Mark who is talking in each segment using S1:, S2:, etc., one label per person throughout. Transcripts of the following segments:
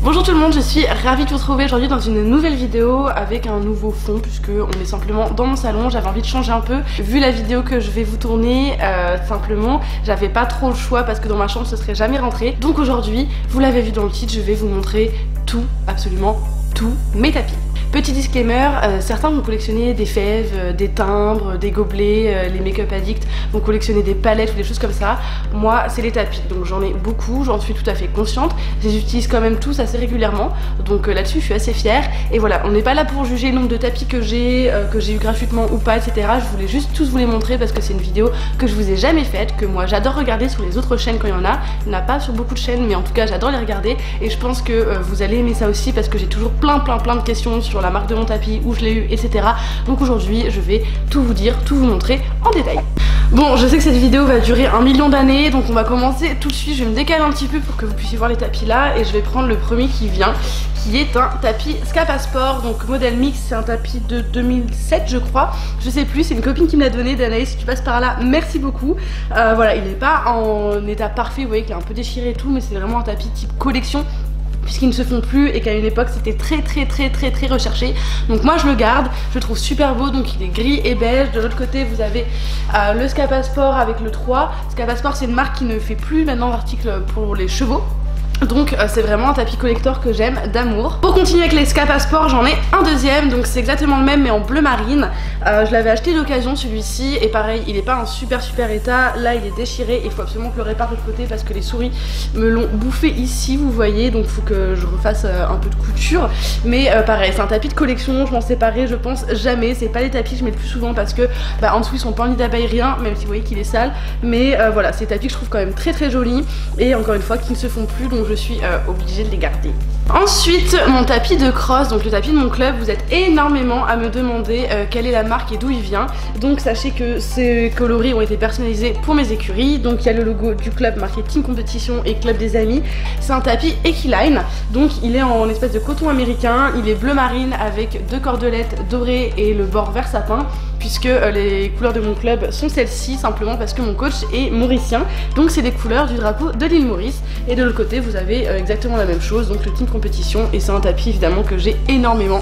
S1: Bonjour tout le monde, je suis ravie de vous retrouver aujourd'hui dans une nouvelle vidéo avec un nouveau fond puisque on est simplement dans mon salon. J'avais envie de changer un peu vu la vidéo que je vais vous tourner, simplement j'avais pas trop le choix parce que dans ma chambre ce serait jamais rentré. Donc aujourd'hui, vous l'avez vu dans le titre, je vais vous montrer tout, absolument tous mes tapis. Petit disclaimer, certains vont collectionner des fèves, des timbres, des gobelets, les make-up addicts vont collectionner des palettes ou des choses comme ça. Moi c'est les tapis, donc j'en ai beaucoup, j'en suis tout à fait consciente. Je les utilise quand même tous assez régulièrement, donc là-dessus je suis assez fière. Et voilà, on n'est pas là pour juger le nombre de tapis que j'ai eu gratuitement ou pas, etc. Je voulais juste tous vous les montrer parce que c'est une vidéo que je vous ai jamais faite, que moi j'adore regarder sur les autres chaînes quand il y en a. Il n'y en a pas sur beaucoup de chaînes, mais en tout cas j'adore les regarder. Et je pense que vous allez aimer ça aussi parce que j'ai toujours plein de questions sur la marque de mon tapis, où je l'ai eu, etc. Donc aujourd'hui je vais tout vous dire, tout vous montrer en détail. Bon, je sais que cette vidéo va durer 1 million d'années, donc on va commencer tout de suite. Je vais me décaler un petit peu pour que vous puissiez voir les tapis là, et je vais prendre le premier qui vient, qui est un tapis Scapa Sport, donc modèle mix. C'est un tapis de 2007 je crois, je sais plus, c'est une copine qui me l'a donné. Danaïs, si tu passes par là, merci beaucoup. Voilà, il n'est pas en état parfait, vous voyez qu'il est un peu déchiré et tout, mais c'est vraiment un tapis type collection puisqu'ils ne se font plus et qu'à une époque c'était très recherché. Donc moi je le garde, je le trouve super beau, donc il est gris et beige. De l'autre côté vous avez le Scapa Sport avec le 3. Scapa Sport c'est une marque qui ne fait plus maintenant d'articles pour les chevaux. Donc c'est vraiment un tapis collector que j'aime d'amour. Pour continuer avec les Scapa Sport, j'en ai un deuxième, donc c'est exactement le même mais en bleu marine. Je l'avais acheté d'occasion celui-ci, et pareil il est pas en super état. Là il est déchiré, il faut absolument que je le répare de l'autre côté parce que les souris me l'ont bouffé ici, vous voyez, donc il faut que je refasse un peu de couture. Mais pareil, c'est un tapis de collection, je m'en séparerai je pense jamais. C'est pas les tapis que je mets le plus souvent parce que en dessous ils sont pas en nid d'abeille, rien, même si vous voyez qu'il est sale. Mais voilà, c'est des tapis que je trouve quand même très jolis, et encore une fois qui ne se font plus, donc je suis obligée de les garder. Ensuite, mon tapis de cross, donc le tapis de mon club. Vous êtes énormément à me demander quelle est la marque et d'où il vient. Donc sachez que ces coloris ont été personnalisés pour mes écuries. Donc il y a le logo du club marqué Team Competition et Club des Amis. C'est un tapis Equiline, donc il est en espèce de coton américain. Il est bleu marine avec 2 cordelettes dorées et le bord vert sapin, puisque les couleurs de mon club sont celles-ci, simplement parce que mon coach est mauricien. Donc c'est des couleurs du drapeau de l'île Maurice. Et de l'autre côté vous avez exactement la même chose, donc le Team Competition. Et c'est un tapis évidemment que j'ai énormément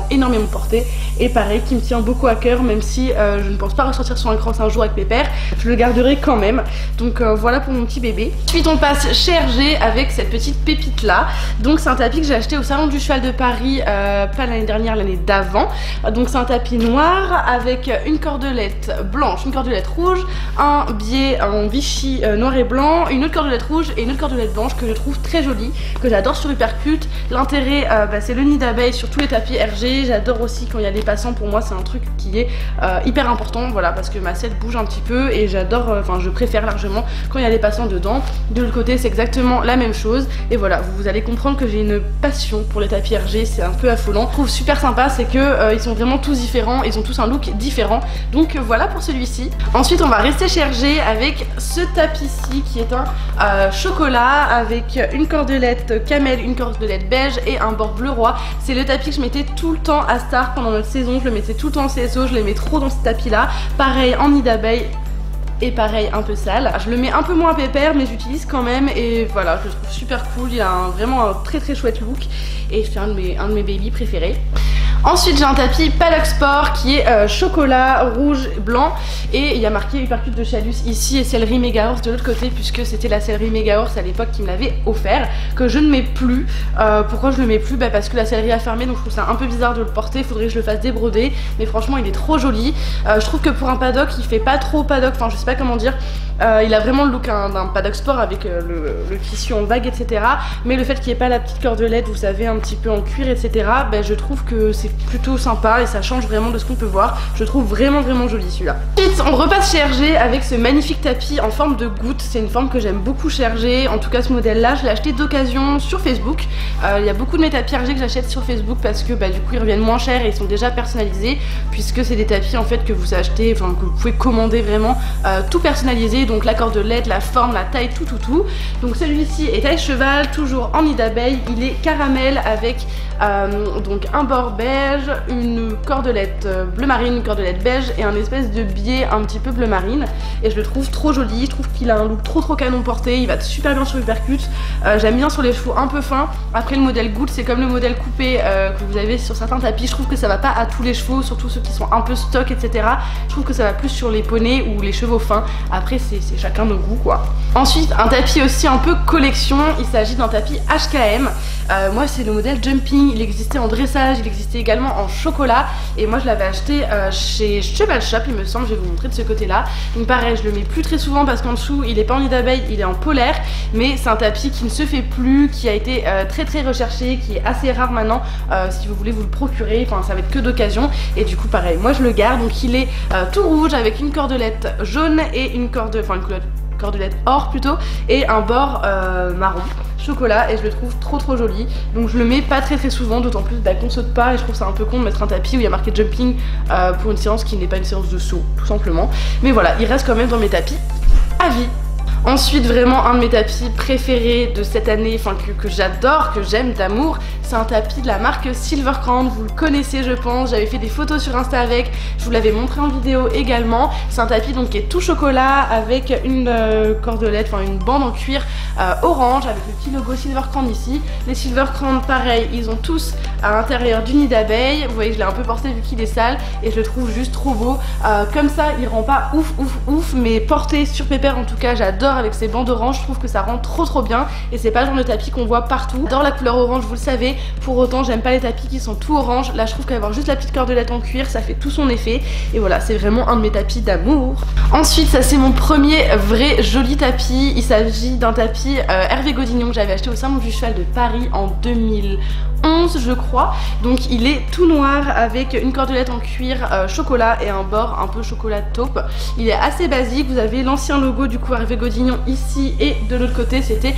S1: porté, et pareil qui me tient beaucoup à cœur, même si je ne pense pas ressortir sur un cross un jour avec mes pères, je le garderai quand même. Donc voilà pour mon petit bébé. Ensuite on passe chez Hergé avec cette petite pépite là. Donc c'est un tapis que j'ai acheté au salon du cheval de Paris, pas l'année dernière, l'année d'avant. Donc c'est un tapis noir avec une cordelette blanche, une cordelette rouge, un biais en Vichy noir et blanc, une autre cordelette rouge et une autre cordelette blanche que je trouve très jolie, que j'adore sur Hypercute. L'intérêt c'est le nid d'abeille sur tous les tapis Hergé. J'adore aussi quand il y a des passants, pour moi c'est un truc qui est hyper important, voilà, parce que ma selle bouge un petit peu et j'adore, enfin je préfère largement quand il y a des passants dedans. De l'autre côté c'est exactement la même chose, et voilà, vous allez comprendre que j'ai une passion pour les tapis Hergé, c'est un peu affolant. Je trouve super sympa, c'est que ils sont vraiment tous différents, ils ont tous un look différent. Donc voilà pour celui-ci. Ensuite on va rester chez Hergé avec ce tapis-ci qui est un chocolat avec une cordelette camel, une cordelette beige et un bord bleu roi. C'est le tapis que je mettais tout le temps à Star pendant notre saison, je le mettais tout le temps en CSO, je l'aimais trop dans ce tapis là. Pareil en nid d'abeille, et pareil un peu sale. Je le mets un peu moins pépère mais j'utilise quand même, et voilà, je le trouve super cool. Il a vraiment un très chouette look, et c'est un de mes baby préférés. Ensuite j'ai un tapis Paddock Sport qui est chocolat, rouge, blanc, et il y a marqué Hypercute de Chalus ici et Céleri Mega Horse de l'autre côté, puisque c'était la Céleri Mega Horse à l'époque qui me l'avait offert, que je ne mets plus. Pourquoi je le mets plus? Parce que la céleri a fermé, donc je trouve ça un peu bizarre de le porter, faudrait que je le fasse débroder, mais franchement il est trop joli. Je trouve que pour un paddock il fait pas trop paddock, enfin je sais pas comment dire. Il a vraiment le look d'un Paddock Sport avec le tissu en vague, etc. Mais le fait qu'il n'y ait pas la petite cordelette, vous savez, un petit peu en cuir, etc. Je trouve que c'est plutôt sympa et ça change vraiment de ce qu'on peut voir. Je trouve vraiment joli celui-là. Ensuite on repasse chez Hergé avec ce magnifique tapis en forme de goutte. C'est une forme que j'aime beaucoup chez Hergé. En tout cas ce modèle là je l'ai acheté d'occasion sur Facebook. Il y a beaucoup de mes tapis Hergé que j'achète sur Facebook parce que du coup ils reviennent moins cher et ils sont déjà personnalisés, puisque c'est des tapis en fait que vous achetez, enfin que vous pouvez commander vraiment tout personnalisé. Donc la cordelette, la forme, la taille, tout. Donc celui-ci est taille cheval, toujours en nid d'abeille. Il est caramel avec Donc un bord beige, une cordelette bleu marine, une cordelette beige et un espèce de biais un petit peu bleu marine. Et je le trouve trop joli, je trouve qu'il a un look trop canon porté, il va super bien sur Hypercut. J'aime bien sur les cheveux un peu fins. Après le modèle goutte, c'est comme le modèle coupé que vous avez sur certains tapis. Je trouve que ça va pas à tous les chevaux, surtout ceux qui sont un peu stock, etc. Je trouve que ça va plus sur les poneys ou les chevaux fins. Après c'est chacun nos goûts quoi. Ensuite un tapis aussi un peu collection, il s'agit d'un tapis HKM. Moi c'est le modèle Jumping, il existait en dressage, il existait également en chocolat et moi je l'avais acheté chez Cheval Shop il me semble, je vais vous montrer de ce côté là. Donc pareil, je le mets plus très souvent parce qu'en dessous il est pas en nid d'abeille, il est en polaire, mais c'est un tapis qui ne se fait plus, qui a été très recherché, qui est assez rare maintenant. Si vous voulez vous le procurer, enfin ça va être que d'occasion et du coup pareil, moi je le garde. Donc il est tout rouge avec une cordelette jaune et une cordelette or plutôt et un bord marron chocolat et je le trouve trop joli. Donc je le mets pas très souvent, d'autant plus qu'on saute pas et je trouve ça un peu con de mettre un tapis où il y a marqué jumping pour une séance qui n'est pas une séance de saut tout simplement. Mais voilà, il reste quand même dans mes tapis à vie. Ensuite vraiment un de mes tapis préférés de cette année, enfin que j'adore, que j'aime d'amour, c'est un tapis de la marque Silvercrown, vous le connaissez je pense, j'avais fait des photos sur Insta avec, je vous l'avais montré en vidéo également. C'est un tapis donc qui est tout chocolat avec une cordelette, enfin une bande en cuir orange avec le petit logo Silvercrown ici. Les Silvercrown pareil, ils ont tous à l'intérieur du nid d'abeille, vous voyez je l'ai un peu porté vu qu'il est sale et je le trouve juste trop beau. Comme ça il rend pas ouf mais porté sur Pépère en tout cas j'adore avec ces bandes orange, je trouve que ça rend trop bien et c'est pas le genre de tapis qu'on voit partout. J'adore la couleur orange, vous le savez, pour autant j'aime pas les tapis qui sont tout orange. Là je trouve qu'avoir juste la petite cordelette en cuir ça fait tout son effet et voilà, c'est vraiment un de mes tapis d'amour. Ensuite ça c'est mon premier vrai joli tapis, il s'agit d'un tapis Hervé Godignon que j'avais acheté au Salon du Cheval de Paris en 2011 je crois. Donc il est tout noir avec une cordelette en cuir chocolat et un bord un peu chocolat taupe. Il est assez basique, vous avez l'ancien logo du coup Hervé Godignon ici et de l'autre côté c'était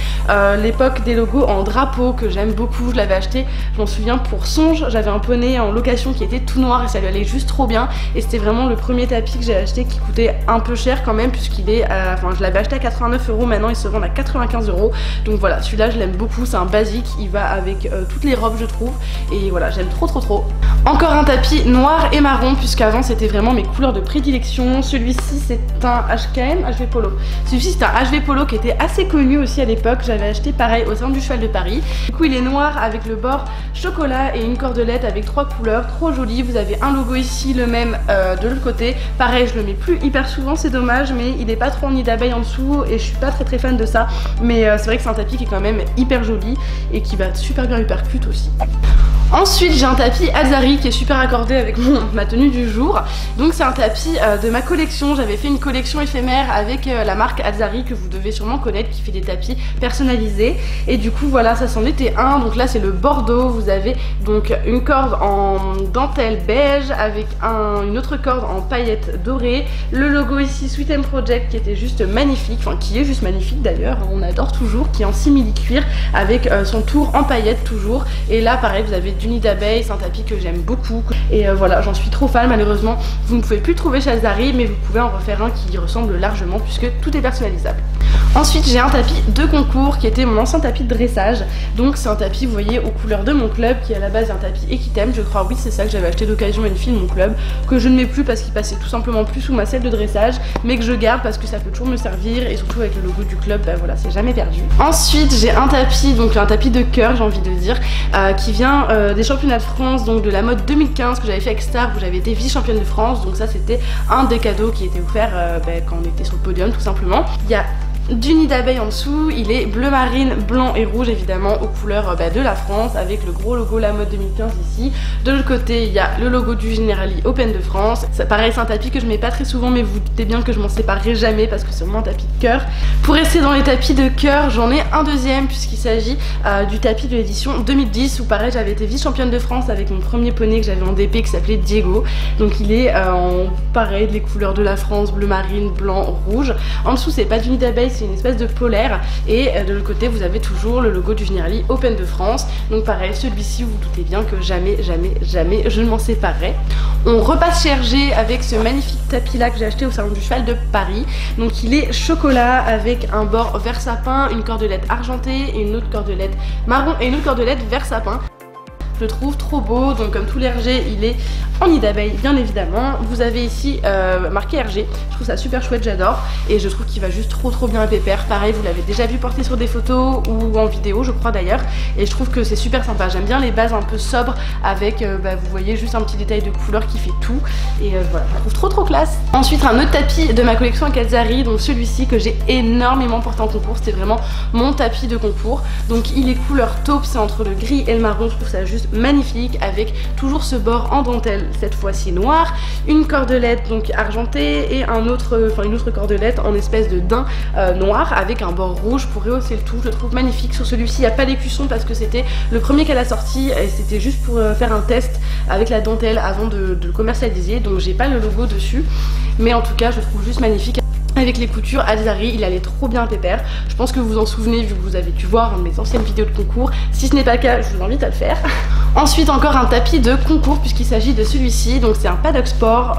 S1: l'époque des logos en drapeau que j'aime beaucoup. Je l'avais acheté, je m'en souviens, pour Songe, j'avais un poney en location qui était tout noir et ça lui allait juste trop bien et c'était vraiment le premier tapis que j'ai acheté qui coûtait un peu cher quand même puisqu'il est, enfin je l'avais acheté à 89 €, maintenant il se vend à 95 €. Donc voilà, celui-là je l'aime beaucoup, c'est un basique, il va avec toutes les robes je trouve et voilà, j'aime trop. Encore un tapis noir et marron puisqu'avant c'était vraiment mes couleurs de prédilection. Celui-ci c'est un HKM, HV Polo. Celui-ci c'est un HV Polo qui était assez connu aussi à l'époque, j'avais acheté pareil au Salon du Cheval de Paris. Du coup il est noir avec le bord chocolat et une cordelette avec 3 couleurs, trop joli. Vous avez un logo ici, le même de l'autre côté. Pareil je le mets plus hyper souvent, c'est dommage, mais il est pas trop en nid d'abeille en dessous et je suis pas très fan de ça. Mais c'est vrai que c'est un tapis qui est quand même hyper joli et qui va super bien Hypercut aussi. Ensuite j'ai un tapis Azari qui est super accordé avec ma tenue du jour. Donc c'est un tapis de ma collection, j'avais fait une collection éphémère avec la marque Azari que vous devez sûrement connaître qui fait des tapis personnalisés. Et du coup voilà, ça s'en était un, donc là c'est le Bordeaux. Vous avez donc une corde en dentelle beige avec une autre corde en paillettes dorées. Le logo ici Sweet and Project qui était juste magnifique, enfin qui est juste magnifique d'ailleurs, on adore toujours, qui est en simili cuir avec son tour en paillettes toujours. Et là pareil vous avez du nid d'abeille, c'est un tapis que j'aime beaucoup et voilà, j'en suis trop fan. Malheureusement vous ne pouvez plus le trouver chez Azari, mais vous pouvez en refaire un qui ressemble largement puisque tout est personnalisable. Ensuite j'ai un tapis de concours qui était mon ancien tapis de dressage. Donc c'est un tapis vous voyez aux couleurs de mon club qui est à la base un tapis Equitem je crois, oui c'est ça, que j'avais acheté d'occasion à une fille de mon club, que je ne mets plus parce qu'il passait tout simplement plus sous ma selle de dressage, mais que je garde parce que ça peut toujours me servir et surtout avec le logo du club, bah voilà, c'est jamais perdu. Ensuite j'ai un tapis, donc un tapis de cœur j'ai envie de dire, qui vient des championnats de France, donc de la mode 2015 que j'avais fait avec Star où j'avais été vice-championne de France. Donc ça c'était un des cadeaux qui était offert quand on était sur le podium tout simplement. Il y a du nid d'abeille en dessous, il est bleu marine, blanc et rouge évidemment aux couleurs de la France avec le gros logo La Mode 2015 ici. De l'autre côté il y a le logo du Generali Open de France. Ça, pareil c'est un tapis que je mets pas très souvent mais vous doutez bien que je m'en séparerai jamais parce que c'est vraiment un tapis de cœur. Pour rester dans les tapis de cœur, j'en ai un deuxième puisqu'il s'agit du tapis de l'édition 2010 où pareil j'avais été vice-championne de France avec mon premier poney que j'avais en DP qui s'appelait Diego. Donc il est en pareil les couleurs de la France, bleu marine, blanc, rouge. En dessous c'est pas du nid d'abeille, c'est une espèce de polaire et de l'autre côté vous avez toujours le logo du Generali Open de France. Donc pareil celui-ci vous doutez bien que jamais je ne m'en séparerai. On repasse chez Hergé avec ce magnifique tapis là que j'ai acheté au Salon du Cheval de Paris. Donc il est chocolat avec un bord vert sapin, une cordelette argentée et une autre cordelette marron et une autre cordelette vert sapin. je le trouve trop beau. Donc comme tous les RG, il est en nid d'abeille bien évidemment. Vous avez ici marqué RG, je trouve ça super chouette, j'adore. Et je trouve qu'il va juste trop bien à Pépère. Pareil, vous l'avez déjà vu porter sur des photos ou en vidéo je crois d'ailleurs. Et je trouve que c'est super sympa, j'aime bien les bases un peu sobres avec, vous voyez, juste un petit détail de couleur qui fait tout. Et voilà, je trouve trop classe. Ensuite un autre tapis de ma collection à Calzari, donc celui-ci que j'ai énormément porté en concours, c'était vraiment mon tapis de concours. Donc il est couleur taupe, c'est entre le gris et le marron, je trouve ça juste magnifique avec toujours ce bord en dentelle, cette fois-ci noir, une cordelette donc argentée et une autre cordelette en espèce de daim noir avec un bord rouge pour rehausser le tout. Je le trouve magnifique. Sur celui-ci il n'y a pas d'écusson parce que c'était le premier qu'elle a sorti et c'était juste pour faire un test avec la dentelle avant de le commercialiser, donc j'ai pas le logo dessus, mais en tout cas je le trouve juste magnifique. Avec les coutures, Alzari, il allait trop bien à Pépère. Je pense que vous vous en souvenez vu que vous avez dû voir mes anciennes vidéos de concours. Si ce n'est pas le cas, je vous invite à le faire. Ensuite encore un tapis de concours puisqu'il s'agit de celui-ci. Donc c'est un paddock sport,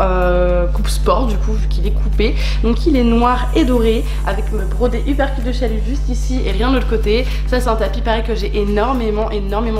S1: coupe sport du coup vu qu'il est coupé. Donc il est noir et doré avec le brodé hypercule de chalut juste ici et rien de l'autre côté. Ça c'est un tapis pareil que j'ai énormément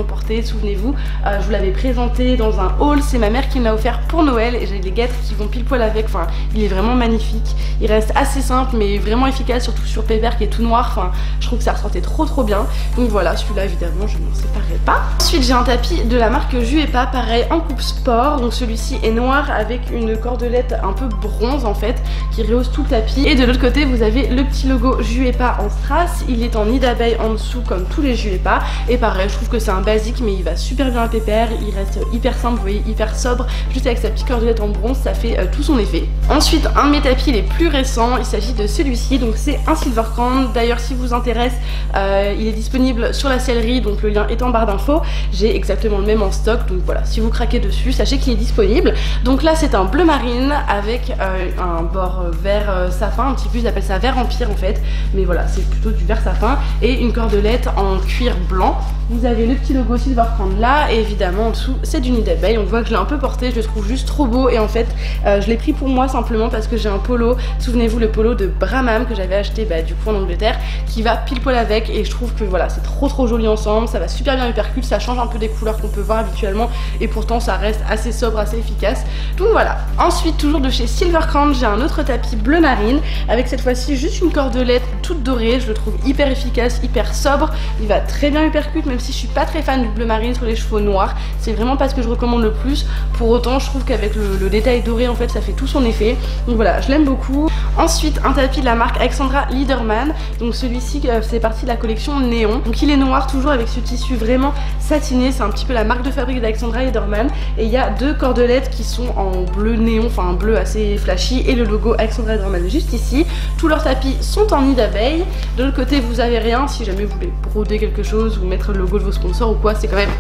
S1: porté. Souvenez-vous, je vous l'avais présenté dans un haul. C'est ma mère qui me l'a offert pour Noël et j'ai des guêtres qui vont pile poil avec. Enfin il est vraiment magnifique. Il reste assez simple mais vraiment efficace, surtout sur Pépère qui est tout noir. Enfin je trouve que ça ressortait trop bien. Donc voilà, celui-là évidemment je ne m'en séparerai pas. Ensuite j'ai un tapis de la marque Juepa, pareil en coupe sport. Donc celui-ci est noir avec une cordelette un peu bronze en fait qui rehausse tout le tapis. Et de l'autre côté vous avez le petit logo Juepa en strass. Il est en nid d'abeille en dessous comme tous les Juepa. Et pareil je trouve que c'est un basique mais il va super bien à Pépère. Il reste hyper simple, vous voyez, hyper sobre. Juste avec sa petite cordelette en bronze ça fait tout son effet. Ensuite un de mes tapis les plus récents, il s'agit de celui-ci. Donc c'est un Silver Crown. D'ailleurs si vous intéresse il est disponible sur la sellerie, donc le lien est en barre d'infos. J'ai exactement le même en stock, donc voilà, si vous craquez dessus sachez qu'il est disponible. Donc là c'est un bleu marine avec un bord vert sapin, un petit peu ils appellent ça vert empire en fait, mais voilà c'est plutôt du vert sapin et une cordelette en cuir blanc. Vous avez le petit logo Silver Crown là et évidemment en dessous c'est du nid d'abeille. On voit que je l'ai un peu porté, je le trouve juste trop beau et en fait je l'ai pris pour moi simplement parce que j'ai un polo, souvenez-vous le polo de Bramham que j'avais acheté du coup en Angleterre qui va pile poil avec et je trouve que voilà c'est trop joli ensemble, ça va super bien hypercule, ça change un peu des couleurs qu'on peut voir habituellement et pourtant ça reste assez sobre, assez efficace. Donc voilà. Ensuite toujours de chez Silver Crown j'ai un autre tapis bleu marine avec cette fois-ci juste une cordelette toute dorée. Je le trouve hyper efficace, hyper sobre, il va très bien hypercute même si je suis pas très fan du bleu marine sur les chevaux noirs. C'est vraiment pas ce que je recommande le plus. Pour autant je trouve qu'avec le détail doré en fait ça fait tout son effet. Donc voilà, je l'aime beaucoup. Ensuite un tapis de la marque Alexandra Liederman. Donc celui-ci c'est parti de la collection Néon. Donc il est noir toujours avec ce tissu vraiment satiné. C'est un petit peu la marque de fabrique d'Alexandra Liederman. Et il y a deux cordelettes qui sont en bleu néon, enfin un bleu assez flashy et le logo Alexandra Liederman juste ici. Tous leurs tapis sont en nid d'abeille. De l'autre côté vous avez rien, si jamais vous voulez broder quelque chose ou mettre le logo de vos sponsors ou quoi, c'est quand même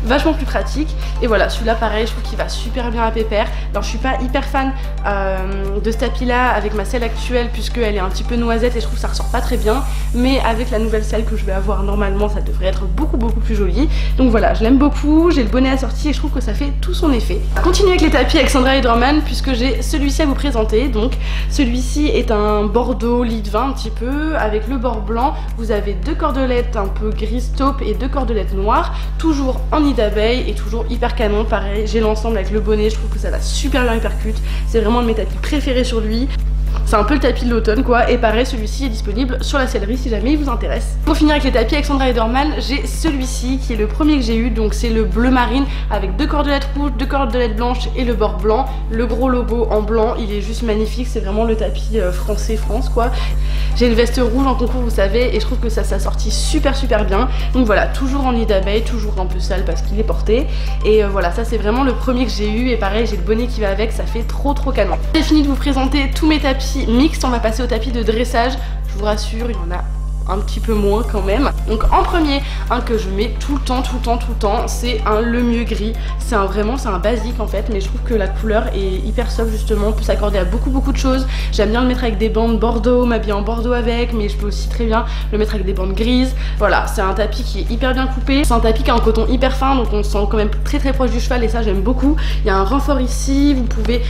S1: vachement plus pratique. Et voilà, celui-là pareil je trouve qu'il va super bien à Pépère. Alors je suis pas hyper fan de ce tapis là avec ma selle actuelle puisqu'elle est un petit peu noisette et je trouve que ça ressort pas très bien, mais avec la nouvelle selle que je vais avoir normalement ça devrait être beaucoup plus joli. Donc voilà, je l'aime beaucoup, j'ai le bonnet assorti et je trouve que ça fait tout son effet. On va continuer avec les tapis Alexandra Liederman puisque j'ai celui-ci à vous présenter. Donc celui-ci est un bordeaux lit de vin un petit peu avec le bord blanc. Vous avez deux cordelettes un peu grise taupe et deux cordelettes noires, toujours en nid d'abeille et toujours hyper canon. Pareil, j'ai l'ensemble avec le bonnet, je trouve que ça va super bien hypercute. C'est vraiment un de mes tapis préférés sur lui. C'est un peu le tapis de l'automne quoi, et pareil celui-ci est disponible sur la sellerie si jamais il vous intéresse. Pour finir avec les tapis Alexandra Liederman, j'ai celui-ci qui est le premier que j'ai eu, donc c'est le bleu marine avec deux cordelettes rouges, deux cordelettes blanches et le bord blanc. Le gros logo en blanc, il est juste magnifique, c'est vraiment le tapis français France quoi. J'ai une veste rouge en concours vous savez et je trouve que ça s'assortit super bien. Donc voilà, toujours en nid d'abeille, toujours un peu sale parce qu'il est porté. Et voilà, ça c'est vraiment le premier que j'ai eu et pareil j'ai le bonnet qui va avec, ça fait trop canon. J'ai fini de vous présenter tous mes tapis mixte, on va passer au tapis de dressage. Je vous rassure, il y en a un petit peu moins quand même. Donc en premier, un que je mets tout le temps, c'est un le mieux gris. C'est un basique en fait, mais je trouve que la couleur est hyper soft justement, on peut s'accorder à beaucoup de choses. J'aime bien le mettre avec des bandes bordeaux, m'habiller en bordeaux avec, mais je peux aussi très bien le mettre avec des bandes grises. Voilà, c'est un tapis qui est hyper bien coupé, c'est un tapis qui a un coton hyper fin, donc on se sent quand même très proche du cheval et ça j'aime beaucoup. Il y a un renfort ici, vous pouvez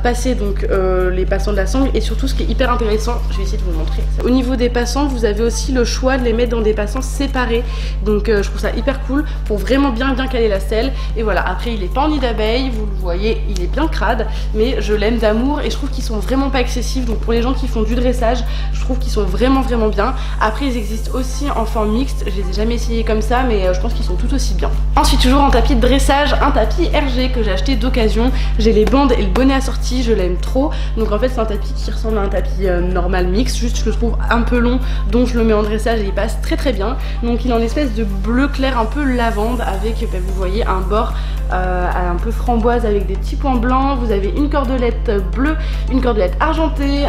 S1: passer donc les passants de la sangle et surtout ce qui est hyper intéressant, je vais essayer de vous montrer. Au niveau des passants, vous avez aussi aussi le choix de les mettre dans des passants séparés, donc je trouve ça hyper cool pour vraiment bien caler la selle. Et voilà, après il est pas en nid d'abeille, vous le voyez, il est bien crade, mais je l'aime d'amour et je trouve qu'ils sont vraiment pas excessifs, donc pour les gens qui font du dressage, je trouve qu'ils sont vraiment bien. Après ils existent aussi en forme mixte, je les ai jamais essayés comme ça, mais je pense qu'ils sont tout aussi bien. Ensuite, toujours en tapis de dressage, un tapis RG que j'ai acheté d'occasion. J'ai les bandes et le bonnet assorti, je l'aime trop. Donc en fait c'est un tapis qui ressemble à un tapis normal mixte, juste je le trouve un peu long, donc je le mets en dressage et il passe très bien. Donc il est en espèce de bleu clair un peu lavande avec, vous voyez, un bord un peu framboise avec des petits points blancs. Vous avez une cordelette bleue, une cordelette argentée,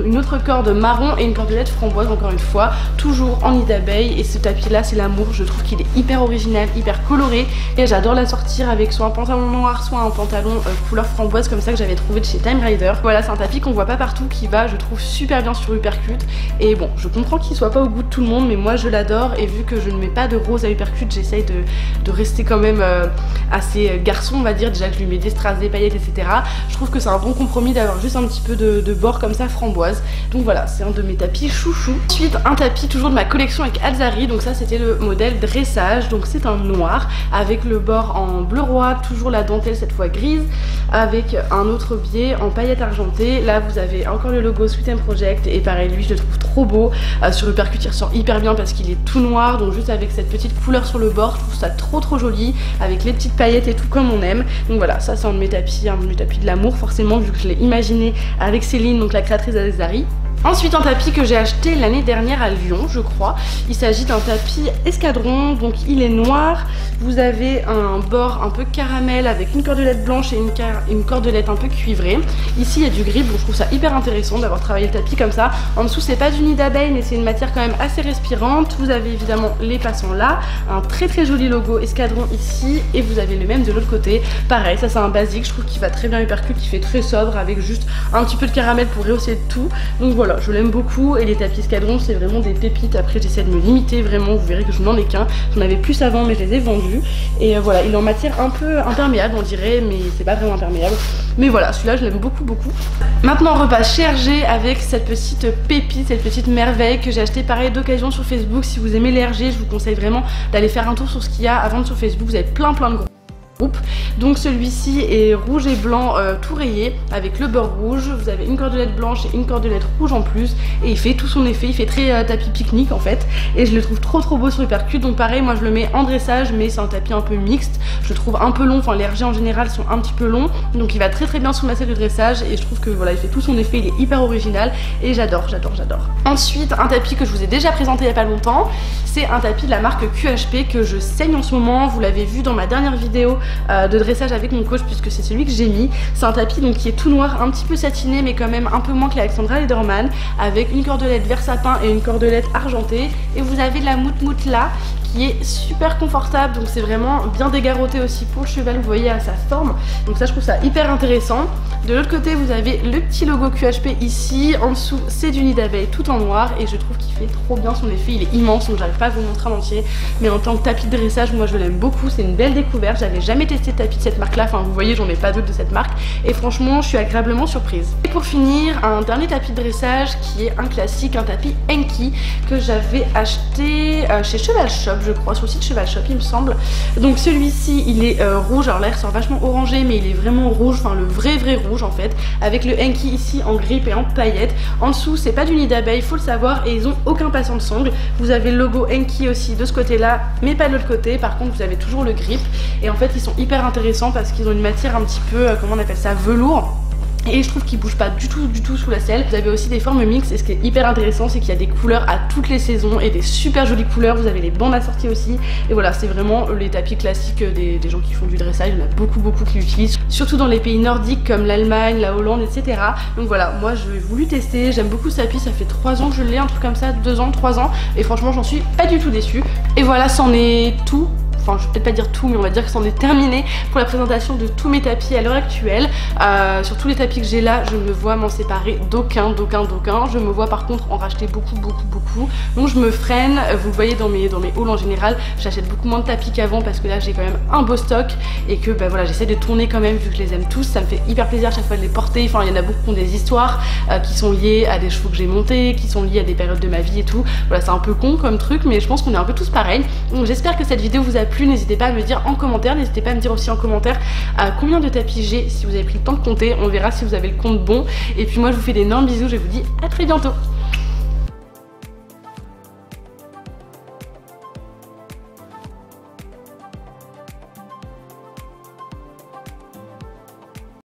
S1: une autre corde marron et une cordelette framboise, encore une fois, toujours en nid d'abeille. Et ce tapis là c'est l'amour, je trouve qu'il est hyper original, hyper coloré et j'adore l'assortir avec soit un pantalon noir, soit un pantalon couleur framboise comme ça que j'avais trouvé de chez Time Rider. Voilà, c'est un tapis qu'on voit pas partout, qui va, je trouve, super bien sur Uppercut. Et bon, je comprends qu'il soit pas au goût de tout le monde, mais moi je l'adore, et vu que je ne mets pas de rose à Uppercut, j'essaye de rester quand même assez garçon, on va dire. Déjà que je lui mets des strass, des paillettes, etc. Je trouve que c'est un bon compromis d'avoir juste un petit peu de bord comme ça framboise. Donc voilà, c'est un de mes tapis chouchou. Ensuite, un tapis toujours de ma collection avec Alzari. Donc ça c'était le modèle dressage, donc c'est un noir avec le bord en bleu roi, toujours la dentelle cette fois grise, avec un autre biais en paillettes argentées. Là vous avez encore le logo Sweet & Project, et pareil, lui je le trouve trop beau. Sur Uppercut il ressort hyper bien parce qu'il est tout noir, donc juste avec cette petite couleur sur le bord, je trouve ça trop joli, avec les petites paillettes et tout comme on aime. Donc voilà, ça c'est un de mes tapis de l'amour forcément, vu que je l'ai imaginé avec Céline, donc la créatrice d'Alzari. Ensuite, un tapis que j'ai acheté l'année dernière à Lyon, je crois. Il s'agit d'un tapis escadron, donc il est noir. Vous avez un bord un peu caramel avec une cordelette blanche et une cordelette un peu cuivrée. Ici, il y a du gris, donc je trouve ça hyper intéressant d'avoir travaillé le tapis comme ça. En dessous, c'est pas du nid d'abeille, mais c'est une matière quand même assez respirante. Vous avez évidemment les passants là, un très joli logo escadron ici, et vous avez le même de l'autre côté. Pareil, ça c'est un basique, je trouve qu'il va très bien Uppercut, qui fait très sobre avec juste un petit peu de caramel pour rehausser le tout. Donc voilà, je l'aime beaucoup, et les tapis escadrons c'est vraiment des pépites. Après j'essaie de me limiter vraiment, vous verrez que je n'en ai qu'un, j'en avais plus avant mais je les ai vendus. Et voilà, il est en matière un peu imperméable on dirait, mais c'est pas vraiment imperméable. Mais voilà, celui-là je l'aime beaucoup. Maintenant on repasse chez RG avec cette petite pépite, cette petite merveille que j'ai acheté pareil d'occasion sur Facebook. Si vous aimez les RG, je vous conseille vraiment d'aller faire un tour sur ce qu'il y a à vendre sur Facebook, vous avez plein de groupes. Donc celui-ci est rouge et blanc tout rayé avec le bord rouge. Vous avez une cordelette blanche et une cordelette rouge en plus, et il fait tout son effet, il fait très tapis pique-nique en fait, et je le trouve trop beau sur Uppercut. Donc pareil, moi je le mets en dressage, mais c'est un tapis un peu mixte, je le trouve un peu long, enfin les RG en général sont un petit peu longs, donc il va très bien sous ma selle de dressage, et je trouve que voilà, il fait tout son effet, il est hyper original et j'adore. Ensuite, un tapis que je vous ai déjà présenté il y a pas longtemps, c'est un tapis de la marque QHP que je saigne en ce moment. Vous l'avez vu dans ma dernière vidéo de dressage avec mon coach, puisque c'est celui que j'ai mis. C'est un tapis donc qui est tout noir, un petit peu satiné, mais quand même un peu moins que l'Alexandra Lederman, avec une cordelette vert sapin et une cordelette argentée, et vous avez de la moute là qui est super confortable, donc c'est vraiment bien dégarroté aussi pour le cheval, vous voyez à sa forme, donc ça je trouve ça hyper intéressant. De l'autre côté vous avez le petit logo QHP ici, en dessous c'est du nid d'abeille tout en noir, et je trouve qu'il fait trop bien son effet. Il est immense, donc j'arrive pas à vous montrer en entier, mais en tant que tapis de dressage moi je l'aime beaucoup, c'est une belle découverte. J'avais jamais testé de tapis de cette marque là, enfin vous voyez j'en ai pas d'autres de cette marque, et franchement je suis agréablement surprise. Et pour finir, un dernier tapis de dressage qui est un classique, un tapis Enki que j'avais acheté chez Cheval Shop, je crois, sur le site Cheval Shop il me semble. Donc celui-ci il est rouge, alors là il ressort vachement orangé, mais il est vraiment rouge, enfin le vrai rouge en fait, avec le Enki ici en grippe et en paillettes. En dessous c'est pas du nid d'abeille, faut le savoir, et ils ont aucun passant de sangle. Vous avez le logo Enki aussi de ce côté là, mais pas de l'autre côté. Par contre vous avez toujours le grip, et en fait ils sont hyper intéressants parce qu'ils ont une matière un petit peu, comment on appelle ça, velours. Et je trouve qu'ils bougent pas du tout sous la selle. Vous avez aussi des formes mixtes, et ce qui est hyper intéressant c'est qu'il y a des couleurs à toutes les saisons et des super jolies couleurs. Vous avez les bandes assorties aussi, et voilà, c'est vraiment les tapis classiques des gens qui font du dressage. Il y en a beaucoup qui l'utilisent, surtout dans les pays nordiques comme l'Allemagne, la Hollande, etc. Donc voilà, moi j'ai voulu tester, j'aime beaucoup ce tapis, ça fait 3 ans que je l'ai, un truc comme ça, 2 ans, 3 ans, et franchement j'en suis pas du tout déçue. Et voilà, c'en est tout. enfin je vais peut-être pas dire tout, mais on va dire que c'en est terminé pour la présentation de tous mes tapis à l'heure actuelle. Sur tous les tapis que j'ai là, je me vois m'en séparer d'aucun. Je me vois par contre en racheter beaucoup. Donc je me freine. Vous le voyez dans mes hauls en général, j'achète beaucoup moins de tapis qu'avant parce que là j'ai quand même un beau stock et que bah voilà, j'essaie de tourner quand même vu que je les aime tous. Ça me fait hyper plaisir à chaque fois de les porter. Enfin, il y en a beaucoup qui ont des histoires qui sont liées à des chevaux que j'ai montés, qui sont liées à des périodes de ma vie et tout. Voilà, c'est un peu con comme truc, mais je pense qu'on est un peu tous pareils. Donc j'espère que cette vidéo vous a plu. N'hésitez pas à me dire en commentaire. N'hésitez pas à me dire aussi en commentaire combien de tapis j'ai, si vous avez pris le temps de compter. On verra si vous avez le compte bon. Et puis moi je vous fais d'énormes bisous. Je vous dis à très bientôt.